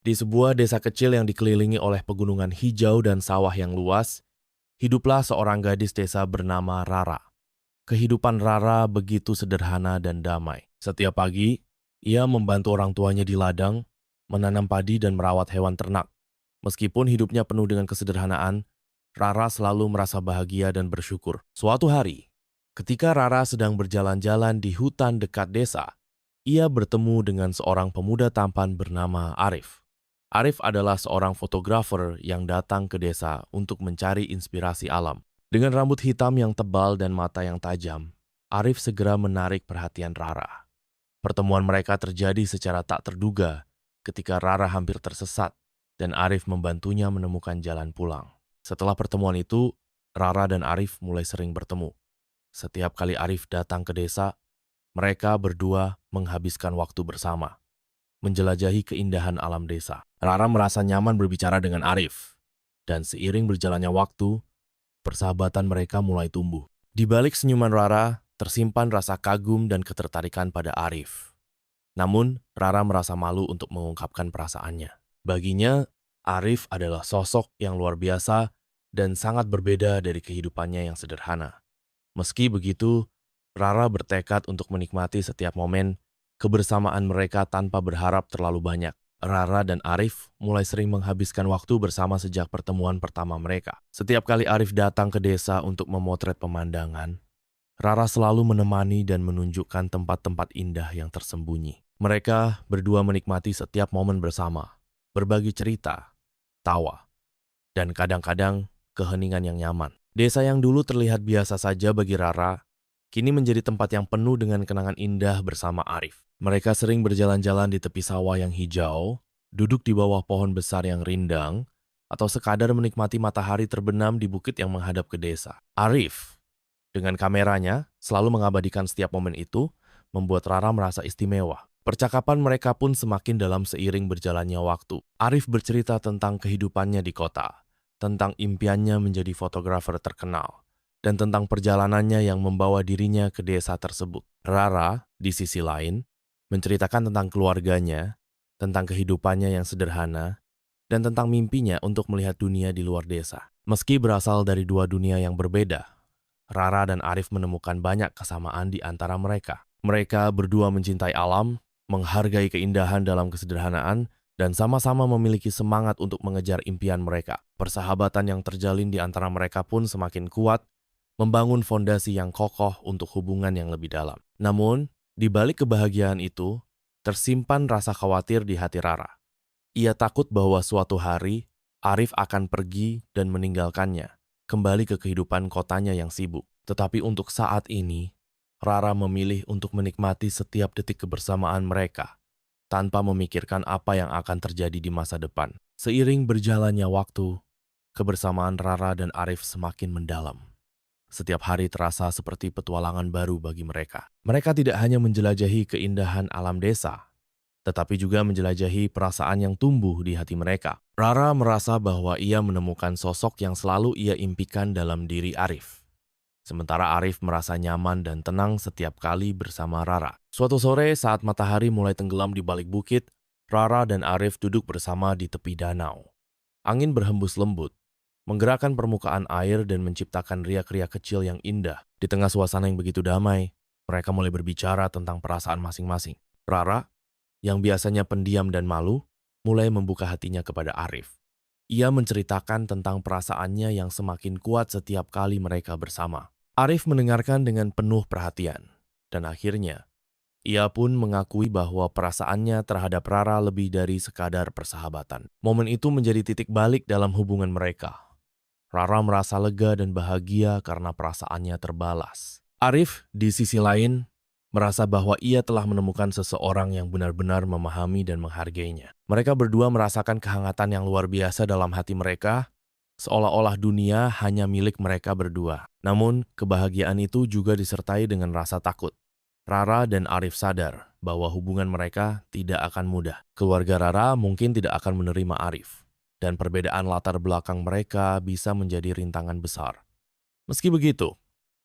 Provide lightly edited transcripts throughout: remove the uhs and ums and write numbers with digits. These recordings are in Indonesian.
Di sebuah desa kecil yang dikelilingi oleh pegunungan hijau dan sawah yang luas, hiduplah seorang gadis desa bernama Rara. Kehidupan Rara begitu sederhana dan damai. Setiap pagi, ia membantu orang tuanya di ladang, menanam padi dan merawat hewan ternak. Meskipun hidupnya penuh dengan kesederhanaan, Rara selalu merasa bahagia dan bersyukur. Suatu hari, ketika Rara sedang berjalan-jalan di hutan dekat desa, ia bertemu dengan seorang pemuda tampan bernama Arif. Arif adalah seorang fotografer yang datang ke desa untuk mencari inspirasi alam. Dengan rambut hitam yang tebal dan mata yang tajam, Arif segera menarik perhatian Rara. Pertemuan mereka terjadi secara tak terduga ketika Rara hampir tersesat dan Arif membantunya menemukan jalan pulang. Setelah pertemuan itu, Rara dan Arif mulai sering bertemu. Setiap kali Arif datang ke desa, mereka berdua menghabiskan waktu bersama, menjelajahi keindahan alam desa. Rara merasa nyaman berbicara dengan Arif, dan seiring berjalannya waktu, persahabatan mereka mulai tumbuh. Di balik senyuman Rara, tersimpan rasa kagum dan ketertarikan pada Arif. Namun, Rara merasa malu untuk mengungkapkan perasaannya. Baginya, Arif adalah sosok yang luar biasa dan sangat berbeda dari kehidupannya yang sederhana. Meski begitu, Rara bertekad untuk menikmati setiap momen kebersamaan mereka tanpa berharap terlalu banyak. Rara dan Arif mulai sering menghabiskan waktu bersama sejak pertemuan pertama mereka. Setiap kali Arif datang ke desa untuk memotret pemandangan, Rara selalu menemani dan menunjukkan tempat-tempat indah yang tersembunyi. Mereka berdua menikmati setiap momen bersama, berbagi cerita, tawa, dan kadang-kadang keheningan yang nyaman. Desa yang dulu terlihat biasa saja bagi Rara, kini menjadi tempat yang penuh dengan kenangan indah bersama Arif. Mereka sering berjalan-jalan di tepi sawah yang hijau, duduk di bawah pohon besar yang rindang, atau sekadar menikmati matahari terbenam di bukit yang menghadap ke desa. Arif, dengan kameranya, selalu mengabadikan setiap momen itu, membuat Rara merasa istimewa. Percakapan mereka pun semakin dalam seiring berjalannya waktu. Arif bercerita tentang kehidupannya di kota, tentang impiannya menjadi fotografer terkenal, dan tentang perjalanannya yang membawa dirinya ke desa tersebut. Rara, di sisi lain, menceritakan tentang keluarganya, tentang kehidupannya yang sederhana, dan tentang mimpinya untuk melihat dunia di luar desa. Meski berasal dari dua dunia yang berbeda, Rara dan Arif menemukan banyak kesamaan di antara mereka. Mereka berdua mencintai alam, menghargai keindahan dalam kesederhanaan, dan sama-sama memiliki semangat untuk mengejar impian mereka. Persahabatan yang terjalin di antara mereka pun semakin kuat, membangun fondasi yang kokoh untuk hubungan yang lebih dalam. Namun, di balik kebahagiaan itu, tersimpan rasa khawatir di hati Rara. Ia takut bahwa suatu hari, Arif akan pergi dan meninggalkannya, kembali ke kehidupan kotanya yang sibuk. Tetapi untuk saat ini, Rara memilih untuk menikmati setiap detik kebersamaan mereka, tanpa memikirkan apa yang akan terjadi di masa depan. Seiring berjalannya waktu, kebersamaan Rara dan Arif semakin mendalam. Setiap hari terasa seperti petualangan baru bagi mereka. Mereka tidak hanya menjelajahi keindahan alam desa, tetapi juga menjelajahi perasaan yang tumbuh di hati mereka. Rara merasa bahwa ia menemukan sosok yang selalu ia impikan dalam diri Arif. Sementara Arif merasa nyaman dan tenang setiap kali bersama Rara. Suatu sore saat matahari mulai tenggelam di balik bukit, Rara dan Arif duduk bersama di tepi danau. Angin berhembus lembut, menggerakkan permukaan air dan menciptakan riak-riak kecil yang indah. Di tengah suasana yang begitu damai, mereka mulai berbicara tentang perasaan masing-masing. Rara, yang biasanya pendiam dan malu, mulai membuka hatinya kepada Arif. Ia menceritakan tentang perasaannya yang semakin kuat setiap kali mereka bersama. Arif mendengarkan dengan penuh perhatian, dan akhirnya, ia pun mengakui bahwa perasaannya terhadap Rara lebih dari sekadar persahabatan. Momen itu menjadi titik balik dalam hubungan mereka. Rara merasa lega dan bahagia karena perasaannya terbalas. Arif, di sisi lain, merasa bahwa ia telah menemukan seseorang yang benar-benar memahami dan menghargainya. Mereka berdua merasakan kehangatan yang luar biasa dalam hati mereka, seolah-olah dunia hanya milik mereka berdua. Namun, kebahagiaan itu juga disertai dengan rasa takut. Rara dan Arif sadar bahwa hubungan mereka tidak akan mudah. Keluarga Rara mungkin tidak akan menerima Arif, dan perbedaan latar belakang mereka bisa menjadi rintangan besar. Meski begitu,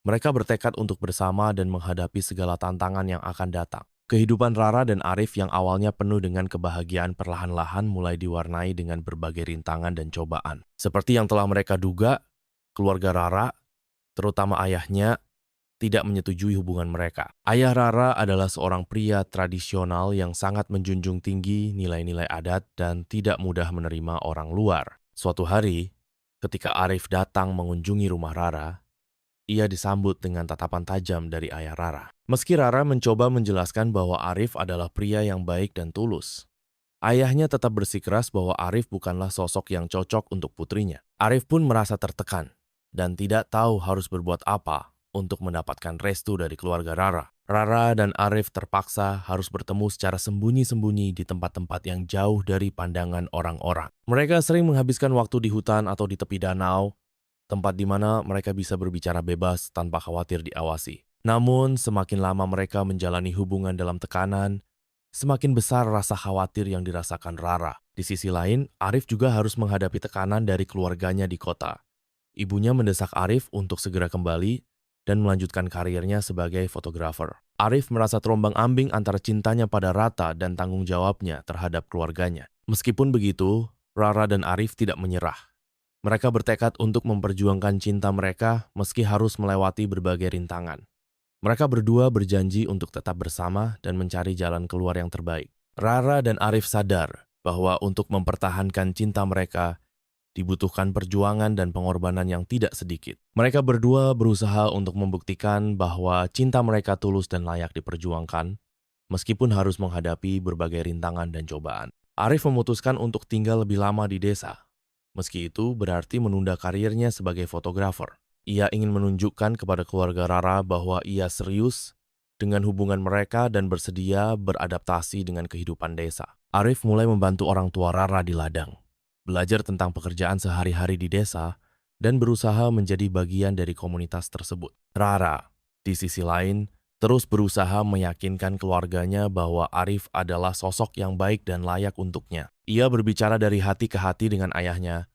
mereka bertekad untuk bersama dan menghadapi segala tantangan yang akan datang. Kehidupan Rara dan Arif yang awalnya penuh dengan kebahagiaan perlahan-lahan mulai diwarnai dengan berbagai rintangan dan cobaan. Seperti yang telah mereka duga, keluarga Rara, terutama ayahnya, tidak menyetujui hubungan mereka. Ayah Rara adalah seorang pria tradisional yang sangat menjunjung tinggi nilai-nilai adat dan tidak mudah menerima orang luar. Suatu hari, ketika Arif datang mengunjungi rumah Rara, ia disambut dengan tatapan tajam dari ayah Rara. Meski Rara mencoba menjelaskan bahwa Arif adalah pria yang baik dan tulus, ayahnya tetap bersikeras bahwa Arif bukanlah sosok yang cocok untuk putrinya. Arif pun merasa tertekan dan tidak tahu harus berbuat apa untuk mendapatkan restu dari keluarga Rara. Rara dan Arif terpaksa harus bertemu secara sembunyi-sembunyi di tempat-tempat yang jauh dari pandangan orang-orang. Mereka sering menghabiskan waktu di hutan atau di tepi danau, tempat di mana mereka bisa berbicara bebas tanpa khawatir diawasi. Namun, semakin lama mereka menjalani hubungan dalam tekanan, semakin besar rasa khawatir yang dirasakan Rara. Di sisi lain, Arif juga harus menghadapi tekanan dari keluarganya di kota. Ibunya mendesak Arif untuk segera kembali dan melanjutkan karirnya sebagai fotografer. Arif merasa terombang-ambing antara cintanya pada Rata dan tanggung jawabnya terhadap keluarganya. Meskipun begitu, Rara dan Arif tidak menyerah. Mereka bertekad untuk memperjuangkan cinta mereka meski harus melewati berbagai rintangan. Mereka berdua berjanji untuk tetap bersama dan mencari jalan keluar yang terbaik. Rara dan Arif sadar bahwa untuk mempertahankan cinta mereka dibutuhkan perjuangan dan pengorbanan yang tidak sedikit. Mereka berdua berusaha untuk membuktikan bahwa cinta mereka tulus dan layak diperjuangkan, meskipun harus menghadapi berbagai rintangan dan cobaan. Arif memutuskan untuk tinggal lebih lama di desa. Meski itu berarti menunda karirnya sebagai fotografer. Ia ingin menunjukkan kepada keluarga Rara bahwa ia serius dengan hubungan mereka dan bersedia beradaptasi dengan kehidupan desa. Arif mulai membantu orang tua Rara di ladang, belajar tentang pekerjaan sehari-hari di desa, dan berusaha menjadi bagian dari komunitas tersebut. Rara, di sisi lain, terus berusaha meyakinkan keluarganya bahwa Arif adalah sosok yang baik dan layak untuknya. Ia berbicara dari hati ke hati dengan ayahnya,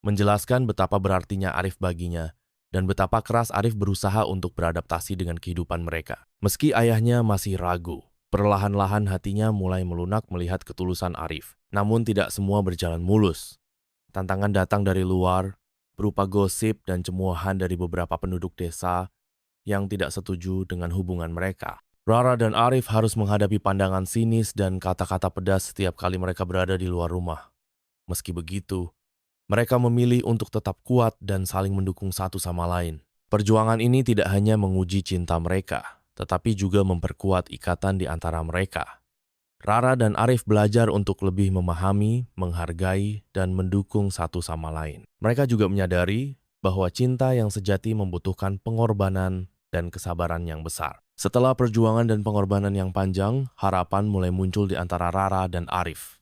menjelaskan betapa berartinya Arif baginya, dan betapa keras Arif berusaha untuk beradaptasi dengan kehidupan mereka. Meski ayahnya masih ragu, perlahan-lahan hatinya mulai melunak melihat ketulusan Arif. Namun tidak semua berjalan mulus. Tantangan datang dari luar, berupa gosip dan cemoohan dari beberapa penduduk desa yang tidak setuju dengan hubungan mereka. Rara dan Arif harus menghadapi pandangan sinis dan kata-kata pedas setiap kali mereka berada di luar rumah. Meski begitu, mereka memilih untuk tetap kuat dan saling mendukung satu sama lain. Perjuangan ini tidak hanya menguji cinta mereka, tetapi juga memperkuat ikatan di antara mereka. Rara dan Arif belajar untuk lebih memahami, menghargai, dan mendukung satu sama lain. Mereka juga menyadari bahwa cinta yang sejati membutuhkan pengorbanan dan kesabaran yang besar. Setelah perjuangan dan pengorbanan yang panjang, harapan mulai muncul di antara Rara dan Arif.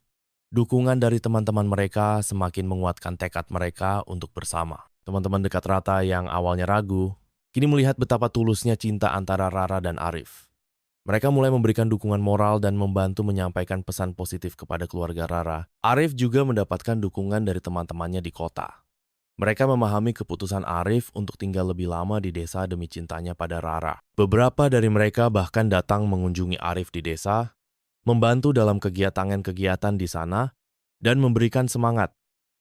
Dukungan dari teman-teman mereka semakin menguatkan tekad mereka untuk bersama. Teman-teman dekat Rata yang awalnya ragu, kini melihat betapa tulusnya cinta antara Rara dan Arif. Mereka mulai memberikan dukungan moral dan membantu menyampaikan pesan positif kepada keluarga Rara. Arif juga mendapatkan dukungan dari teman-temannya di kota. Mereka memahami keputusan Arif untuk tinggal lebih lama di desa demi cintanya pada Rara. Beberapa dari mereka bahkan datang mengunjungi Arif di desa, membantu dalam kegiatan-kegiatan di sana, dan memberikan semangat.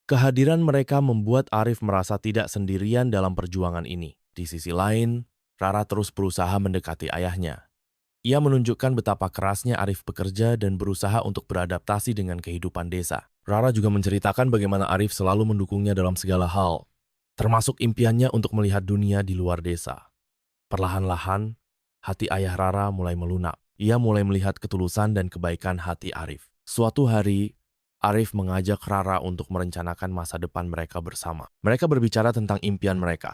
Kehadiran mereka membuat Arif merasa tidak sendirian dalam perjuangan ini. Di sisi lain, Rara terus berusaha mendekati ayahnya. Ia menunjukkan betapa kerasnya Arif bekerja dan berusaha untuk beradaptasi dengan kehidupan desa. Rara juga menceritakan bagaimana Arif selalu mendukungnya dalam segala hal, termasuk impiannya untuk melihat dunia di luar desa. Perlahan-lahan, hati ayah Rara mulai melunak. Ia mulai melihat ketulusan dan kebaikan hati Arif. Suatu hari, Arif mengajak Rara untuk merencanakan masa depan mereka bersama. Mereka berbicara tentang impian mereka,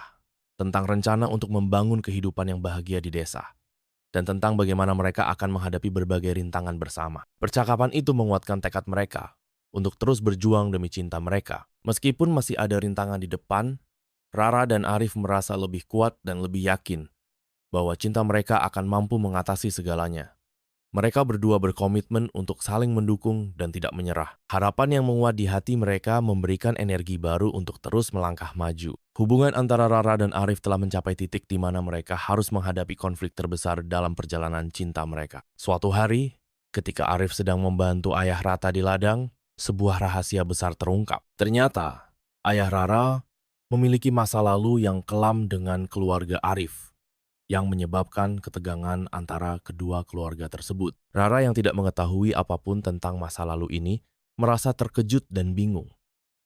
tentang rencana untuk membangun kehidupan yang bahagia di desa, dan tentang bagaimana mereka akan menghadapi berbagai rintangan bersama. Percakapan itu menguatkan tekad mereka untuk terus berjuang demi cinta mereka. Meskipun masih ada rintangan di depan, Rara dan Arif merasa lebih kuat dan lebih yakin bahwa cinta mereka akan mampu mengatasi segalanya. Mereka berdua berkomitmen untuk saling mendukung dan tidak menyerah. Harapan yang menguat di hati mereka memberikan energi baru untuk terus melangkah maju. Hubungan antara Rara dan Arif telah mencapai titik di mana mereka harus menghadapi konflik terbesar dalam perjalanan cinta mereka. Suatu hari, ketika Arif sedang membantu ayah Rara di ladang, sebuah rahasia besar terungkap. Ternyata, ayah Rara memiliki masa lalu yang kelam dengan keluarga Arif, yang menyebabkan ketegangan antara kedua keluarga tersebut. Rara yang tidak mengetahui apapun tentang masa lalu ini merasa terkejut dan bingung.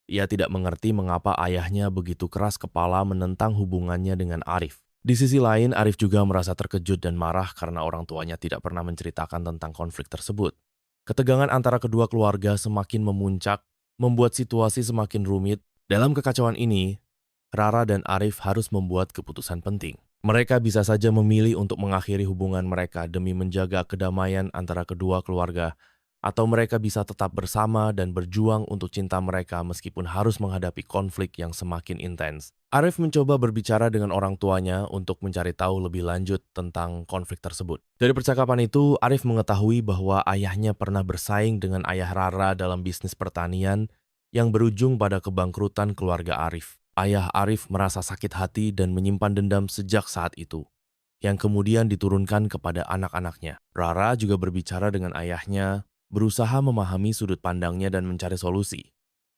Ia tidak mengerti mengapa ayahnya begitu keras kepala menentang hubungannya dengan Arif. Di sisi lain, Arif juga merasa terkejut dan marah karena orang tuanya tidak pernah menceritakan tentang konflik tersebut. Ketegangan antara kedua keluarga semakin memuncak, membuat situasi semakin rumit. Dalam kekacauan ini, Rara dan Arif harus membuat keputusan penting. Mereka bisa saja memilih untuk mengakhiri hubungan mereka demi menjaga kedamaian antara kedua keluarga, atau mereka bisa tetap bersama dan berjuang untuk cinta mereka meskipun harus menghadapi konflik yang semakin intens. Arif mencoba berbicara dengan orang tuanya untuk mencari tahu lebih lanjut tentang konflik tersebut. Dari percakapan itu, Arif mengetahui bahwa ayahnya pernah bersaing dengan ayah Rara dalam bisnis pertanian yang berujung pada kebangkrutan keluarga Arif. Ayah Arif merasa sakit hati dan menyimpan dendam sejak saat itu, yang kemudian diturunkan kepada anak-anaknya. Rara juga berbicara dengan ayahnya, berusaha memahami sudut pandangnya dan mencari solusi.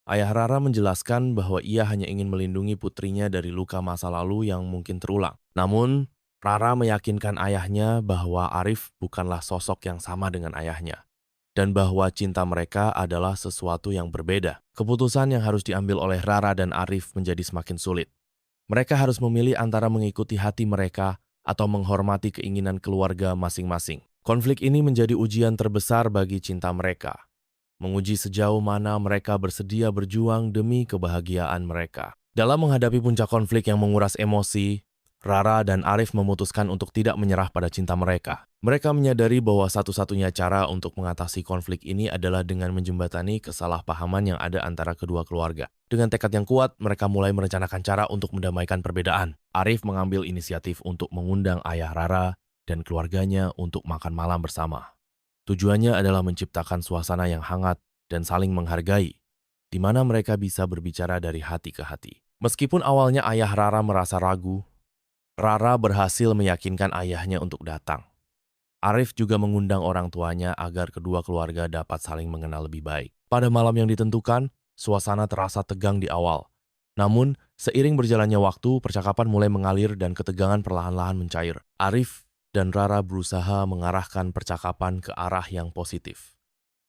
Ayah Rara menjelaskan bahwa ia hanya ingin melindungi putrinya dari luka masa lalu yang mungkin terulang. Namun, Rara meyakinkan ayahnya bahwa Arif bukanlah sosok yang sama dengan ayahnya, dan bahwa cinta mereka adalah sesuatu yang berbeda. Keputusan yang harus diambil oleh Rara dan Arif menjadi semakin sulit. Mereka harus memilih antara mengikuti hati mereka atau menghormati keinginan keluarga masing-masing. Konflik ini menjadi ujian terbesar bagi cinta mereka, menguji sejauh mana mereka bersedia berjuang demi kebahagiaan mereka. Dalam menghadapi puncak konflik yang menguras emosi, Rara dan Arif memutuskan untuk tidak menyerah pada cinta mereka. Mereka menyadari bahwa satu-satunya cara untuk mengatasi konflik ini adalah dengan menjembatani kesalahpahaman yang ada antara kedua keluarga. Dengan tekad yang kuat, mereka mulai merencanakan cara untuk mendamaikan perbedaan. Arif mengambil inisiatif untuk mengundang ayah Rara dan keluarganya untuk makan malam bersama. Tujuannya adalah menciptakan suasana yang hangat dan saling menghargai, di mana mereka bisa berbicara dari hati ke hati. Meskipun awalnya ayah Rara merasa ragu, Rara berhasil meyakinkan ayahnya untuk datang. Arif juga mengundang orang tuanya agar kedua keluarga dapat saling mengenal lebih baik. Pada malam yang ditentukan, suasana terasa tegang di awal. Namun, seiring berjalannya waktu, percakapan mulai mengalir dan ketegangan perlahan-lahan mencair. Arif dan Rara berusaha mengarahkan percakapan ke arah yang positif,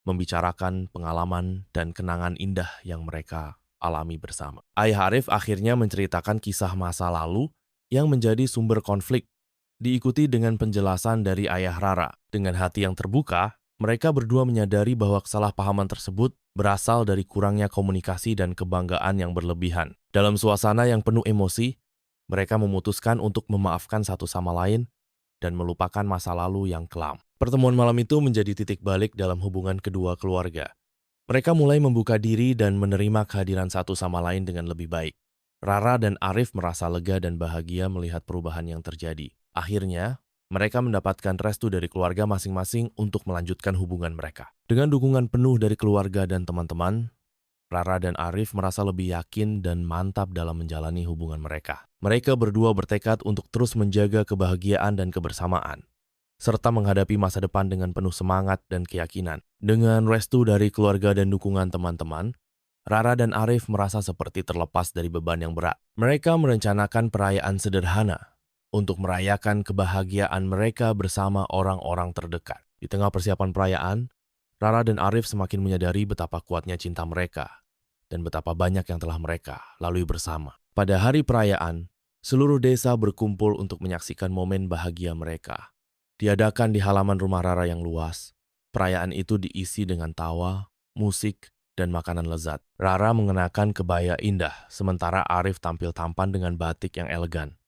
membicarakan pengalaman dan kenangan indah yang mereka alami bersama. Ayah Arif akhirnya menceritakan kisah masa lalu yang menjadi sumber konflik, diikuti dengan penjelasan dari ayah Rara. Dengan hati yang terbuka, mereka berdua menyadari bahwa kesalahpahaman tersebut berasal dari kurangnya komunikasi dan kebanggaan yang berlebihan. Dalam suasana yang penuh emosi, mereka memutuskan untuk memaafkan satu sama lain dan melupakan masa lalu yang kelam. Pertemuan malam itu menjadi titik balik dalam hubungan kedua keluarga. Mereka mulai membuka diri dan menerima kehadiran satu sama lain dengan lebih baik. Rara dan Arif merasa lega dan bahagia melihat perubahan yang terjadi. Akhirnya, mereka mendapatkan restu dari keluarga masing-masing untuk melanjutkan hubungan mereka. Dengan dukungan penuh dari keluarga dan teman-teman, Rara dan Arif merasa lebih yakin dan mantap dalam menjalani hubungan mereka. Mereka berdua bertekad untuk terus menjaga kebahagiaan dan kebersamaan, serta menghadapi masa depan dengan penuh semangat dan keyakinan. Dengan restu dari keluarga dan dukungan teman-teman, Rara dan Arif merasa seperti terlepas dari beban yang berat. Mereka merencanakan perayaan sederhana untuk merayakan kebahagiaan mereka bersama orang-orang terdekat. Di tengah persiapan perayaan, Rara dan Arif semakin menyadari betapa kuatnya cinta mereka dan betapa banyak yang telah mereka lalui bersama. Pada hari perayaan, seluruh desa berkumpul untuk menyaksikan momen bahagia mereka. Diadakan di halaman rumah Rara yang luas, perayaan itu diisi dengan tawa, musik, dan makanan lezat. Rara mengenakan kebaya indah, sementara Arif tampil tampan dengan batik yang elegan.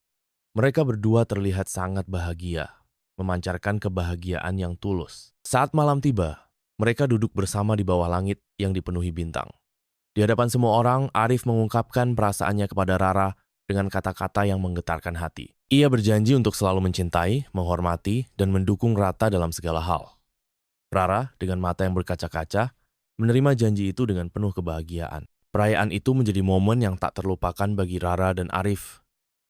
Mereka berdua terlihat sangat bahagia, memancarkan kebahagiaan yang tulus. Saat malam tiba, mereka duduk bersama di bawah langit yang dipenuhi bintang. Di hadapan semua orang, Arif mengungkapkan perasaannya kepada Rara dengan kata-kata yang menggetarkan hati. Ia berjanji untuk selalu mencintai, menghormati, dan mendukung Rara dalam segala hal. Rara, dengan mata yang berkaca-kaca, menerima janji itu dengan penuh kebahagiaan. Perayaan itu menjadi momen yang tak terlupakan bagi Rara dan Arif,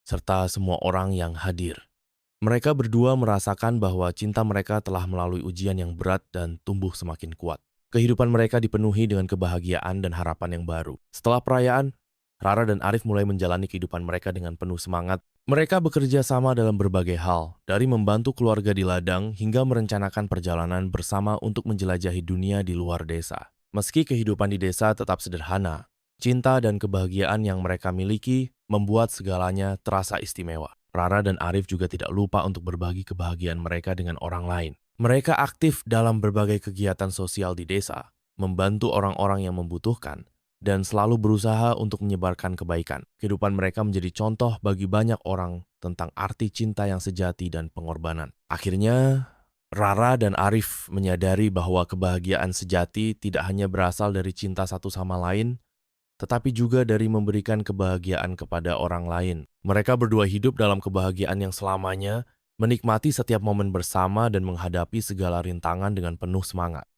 serta semua orang yang hadir. Mereka berdua merasakan bahwa cinta mereka telah melalui ujian yang berat dan tumbuh semakin kuat. Kehidupan mereka dipenuhi dengan kebahagiaan dan harapan yang baru. Setelah perayaan, Rara dan Arif mulai menjalani kehidupan mereka dengan penuh semangat. Mereka bekerja sama dalam berbagai hal, dari membantu keluarga di ladang hingga merencanakan perjalanan bersama untuk menjelajahi dunia di luar desa. Meski kehidupan di desa tetap sederhana, cinta dan kebahagiaan yang mereka miliki membuat segalanya terasa istimewa. Rara dan Arif juga tidak lupa untuk berbagi kebahagiaan mereka dengan orang lain. Mereka aktif dalam berbagai kegiatan sosial di desa, membantu orang-orang yang membutuhkan, dan selalu berusaha untuk menyebarkan kebaikan. Kehidupan mereka menjadi contoh bagi banyak orang tentang arti cinta yang sejati dan pengorbanan. Akhirnya, Rara dan Arif menyadari bahwa kebahagiaan sejati tidak hanya berasal dari cinta satu sama lain, tetapi juga dari memberikan kebahagiaan kepada orang lain. Mereka berdua hidup dalam kebahagiaan yang selamanya, menikmati setiap momen bersama dan menghadapi segala rintangan dengan penuh semangat.